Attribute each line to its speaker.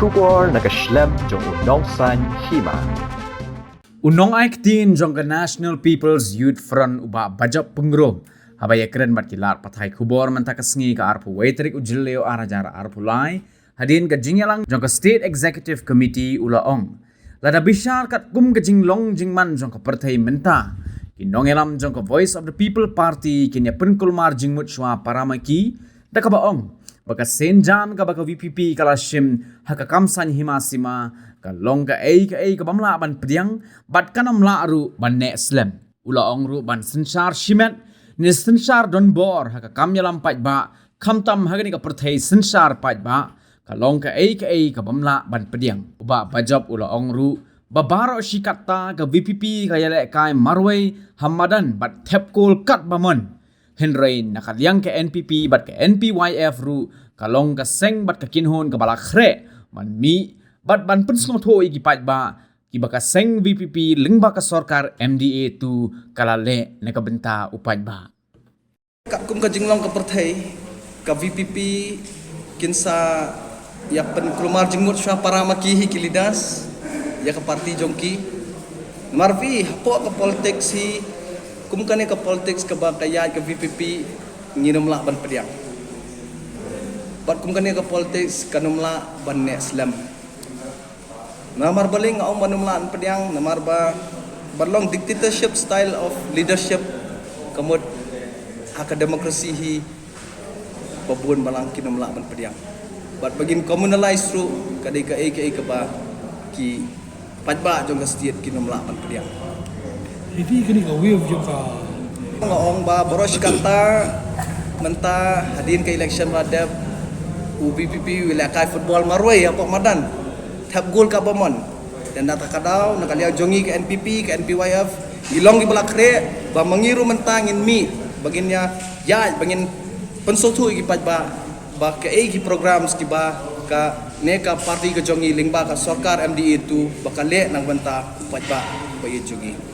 Speaker 1: Shubor nakaslem jong unong san hima.
Speaker 2: Unong aiktin jong ka National People's Youth Front uba bajap pengrom. Habaya keren bat kilar patai kubor mentakasngi ka arpu waitrik ujileo arajara arpu lai. Hadin ka jingyalang jong ka State Executive Committee ulaong. Lada bishar kat kum ka jinglong jingman jong ka partai menta. Kinong elam jong ka Voice of the People Party kinya penkulmar jingmut shwa paramaki. Daka baong. Baka senjam ka baka VPP kala shim haka kamsan himasima ka long ka ka bamla ban pediang bat kanam la aru ban ne slam ula ong ru ban sensar shimet ni sensar don bor haka kam yalam paj ba kamtam haka ni ka perthai sensar paj ba ka long ka ka bamla ban pediang uba bajab ula ong ru babaro shikata ka VPP ka yale kai marway hamadan bat thepkol kat bamon Henry nakaliang ke NPP bat ke NPYF ru kalong ka seng bat ka kinhon ka balakre man mi bat ban penslo tho igi pat ba ki baka seng VPP lingba ka sarkar MDA tu kalale ne ka benta upat ba
Speaker 3: kat kum ka jinglong ka partai ka VPP kinsa ya pen kelumar jengut sya paramaki hi kilidas ya ka parti jongki marvi hapo ka politik si kum kane ka politics ka ba kaya ka VPP nginom la ban pediang bat kum kane ka politics kanum la ban ne islam namar baling ang manum la an pediang namar ba barlong dictatorship style of leadership kamot hak demokrasi hi babun balang kinum la ban pediang bat bagin communalize through kadai ka ba ki patba jong ka state kinum la ban pediang
Speaker 4: Jadi kini kau wave juga.
Speaker 3: Ngong ba boros kata menta hadin ke election radap UBPP wilayah football marway apa madan tap gol ka bomon dan data kadau nakalia jongi ke NPP ke NPYF ilong di belakre ba mangiru mentangin mi baginnya ya bangin pensotu gi ba ke programs ki ba ka neka parti ke jongi lingba ka sarkar MDA itu bakale nang benta ba ba jongi